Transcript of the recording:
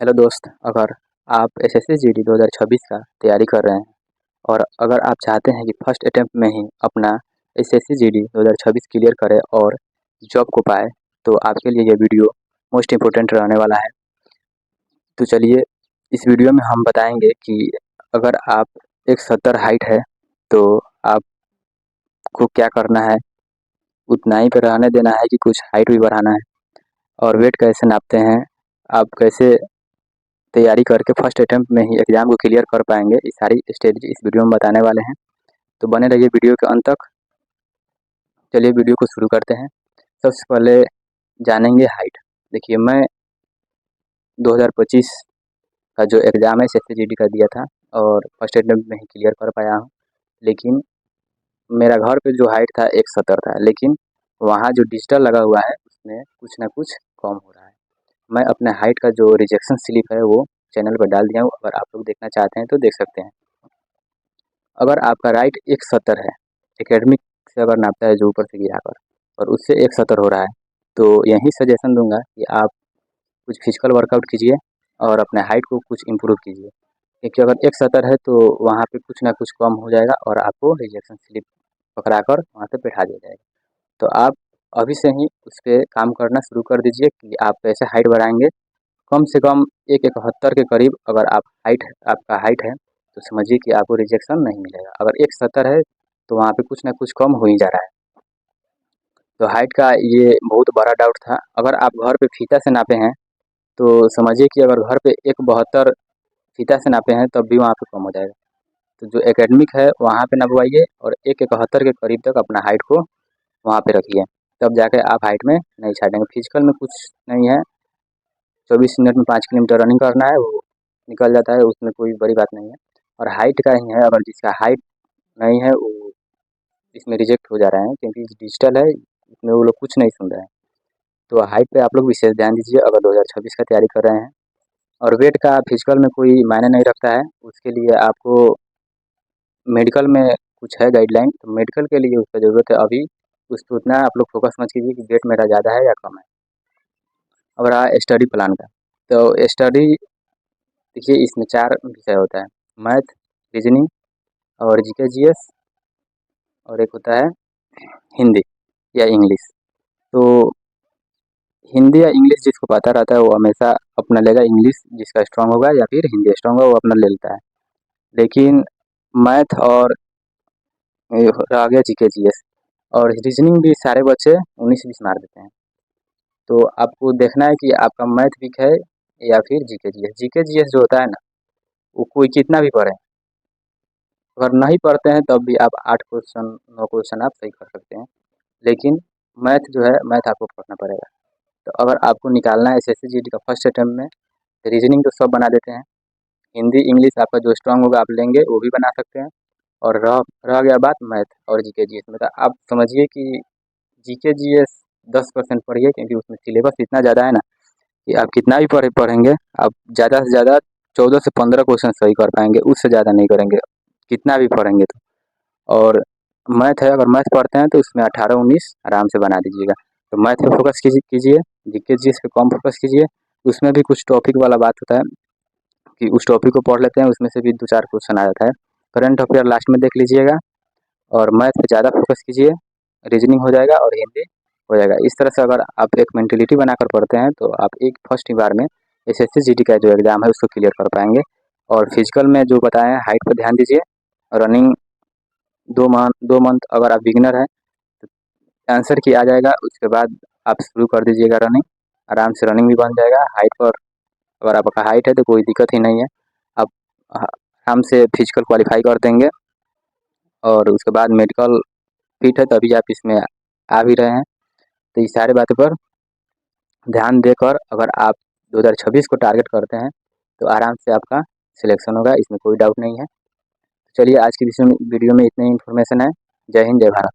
Hello दोस्त, अगर आप एसएससी जीडी 2026 का तैयारी कर रहे हैं और अगर आप चाहते हैं कि फर्स्ट अटेम्प्ट में ही अपना एसएससी जीडी 2026 क्लियर करें और जॉब को पाए, तो आपके लिए ये वीडियो मोस्ट इम्पोर्टेंट रहने वाला है। तो चलिए, इस वीडियो में हम बताएंगे कि अगर आप 170 हाइट है तो आपको क्या करना है, उतना ही पे रहने देना है कि कुछ हाइट भी बढ़ाना है, और वेट कैसे नापते हैं, आप कैसे तैयारी करके फर्स्ट अटेम्प्ट में ही एग्ज़ाम को क्लियर कर पाएंगे, ये सारी स्ट्रेटजी इस वीडियो में बताने वाले हैं। तो बने रहिए वीडियो के अंत तक। चलिए वीडियो को शुरू करते हैं। सबसे पहले जानेंगे हाइट। देखिए, मैं 2025 का जो एग्ज़ाम है एसएससी का दिया था और फर्स्ट अटेम्प्ट में ही क्लियर कर पाया हूँ। लेकिन मेरा घर पे जो हाइट था 170 था, लेकिन वहाँ जो डिजिटल लगा हुआ है उसमें कुछ ना कुछ कम हो रहा है। मैं अपने हाइट का जो रिजेक्शन स्लिप है वो चैनल पर डाल दिया हूँ, अगर आप लोग देखना चाहते हैं तो देख सकते हैं। अगर आपका राइट 170 है, एकेडमिक से अगर नापता है जो ऊपर से गिराकर, और उससे 170 हो रहा है, तो यही सजेशन दूंगा कि आप कुछ फिजिकल वर्कआउट कीजिए और अपने हाइट को कुछ इम्प्रूव कीजिए, क्योंकि अगर 170 है तो वहाँ पे कुछ ना कुछ कम हो जाएगा और आपको रिजेक्शन स्लिप पकड़ा कर वहाँ पे बैठा दिया जाएगा। तो आप अभी से ही उस पर काम करना शुरू कर दीजिए कि आप कैसे हाइट बढ़ाएंगे। कम से कम 171 के करीब अगर आपका हाइट है तो समझिए कि आपको रिजेक्शन नहीं मिलेगा। अगर 170 है तो वहाँ पे कुछ ना कुछ कम हो ही जा रहा है। तो हाइट का ये बहुत बड़ा डाउट था। अगर आप घर पे फीता से नापे हैं तो समझिए कि अगर घर पे 172 फीता से नापे हैं तब भी वहाँ पे कम हो जाएगा। तो जो एकेडमिक है वहाँ पे नपवाइए और 171 के करीब तक अपना हाइट को वहाँ पे रखिए, तब जाके आप हाइट में नहीं छाटेंगे। फिजिकल में कुछ नहीं है, 24 मिनट में 5 किलोमीटर रनिंग करना है, वो निकल जाता है, उसमें कोई बड़ी बात नहीं है। और हाइट का ही है, अगर जिसका हाइट नहीं है वो इसमें रिजेक्ट हो जा रहे हैं, क्योंकि डिजिटल है, इसमें वो लोग कुछ नहीं सुन रहे हैं। तो हाइट पे आप लोग विशेष ध्यान दीजिए अगर 2026 का तैयारी कर रहे हैं। और वेट का फिजिकल में कोई मायने नहीं रखता है, उसके लिए आपको मेडिकल में कुछ है गाइडलाइन, तो मेडिकल के लिए उसका ज़रूरत है अभी। उस पर उतना आप लोग फोकस मत कीजिए कि वेट मेरा ज़्यादा है या कम है। अब रहा स्टडी प्लान का, तो स्टडी देखिए इसमें 4 विषय होता है: मैथ, रीजनिंग और जीके जीएस, और एक होता है हिंदी या इंग्लिश। तो हिंदी या इंग्लिश जिसको पता रहता है वो हमेशा अपना लेगा, इंग्लिश जिसका स्ट्रांग होगा या फिर हिंदी स्ट्रांग होगा वो अपना ले लेता है। लेकिन मैथ और ये आ गया जीके जीएस और रीजनिंग भी सारे बच्चे 19-20 मार देते हैं। तो आपको देखना है कि आपका मैथ वीक है या फिर जीके जीएस। जीके जीएस जो होता है ना, वो कोई कितना भी पढ़े, अगर नहीं पढ़ते हैं तब भी आप 8 क्वेश्चन 9 क्वेश्चन आप सही कर सकते हैं। लेकिन मैथ जो है, मैथ आपको पढ़ना पड़ेगा। तो अगर आपको निकालना है एसएससी जीडी का फर्स्ट अटेम्प्ट में, रीजनिंग तो सब बना देते हैं, हिंदी इंग्लिश आपका जो स्ट्रांग होगा आप लेंगे वो भी बना सकते हैं। और रह रह गया बात मैथ और जीके जीएस में, तो आप समझिए कि जीके जीएस 10% पढ़िए, क्योंकि उसमें सिलेबस इतना ज़्यादा है ना कि आप कितना भी पढ़ेंगे, आप ज़्यादा से ज़्यादा 14 से 15 क्वेश्चन सही कर पाएंगे, उससे ज़्यादा नहीं करेंगे कितना भी पढ़ेंगे तो। और मैथ है, अगर मैथ पढ़ते हैं तो उसमें 18-19 आराम से बना दीजिएगा। तो मैथ पे फोकस कीजिए, जीके जीएस पे कम फोकस कीजिए। उसमें भी कुछ टॉपिक वाला बात होता है कि उस टॉपिक को पढ़ लेते हैं, उसमें से भी 2-4 क्वेश्चन आ जाता है। करंट अफेयर लास्ट में देख लीजिएगा और मैथ पे ज़्यादा फोकस कीजिए, रीजनिंग हो जाएगा और हिंदी हो जाएगा। इस तरह से अगर आप एक मेंटेलिटी बनाकर पढ़ते हैं तो आप एक फर्स्ट ही बार में एसएससी जीडी का जो एग्ज़ाम है उसको क्लियर कर पाएंगे। और फिजिकल में जो बताएं हाइट पर ध्यान दीजिए, रनिंग 2 मंथ अगर आप बिगिनर हैं तो आंसर की आ जाएगा, उसके बाद आप शुरू कर दीजिएगा रनिंग, आराम से रनिंग भी बन जाएगा। हाइट पर अगर आपका हाइट है तो कोई दिक्कत ही नहीं है, आप आराम से फिजिकल क्वालिफाई कर देंगे। और उसके बाद मेडिकल फिट है तभी आप इसमें आ भी रहे हैं। तो इस सारी बातों पर ध्यान देकर अगर आप 2026 को टारगेट करते हैं तो आराम से आपका सिलेक्शन होगा, इसमें कोई डाउट नहीं है। चलिए, आज की वीडियो में इतनी इन्फॉर्मेशन है। जय हिंद, जय भारत।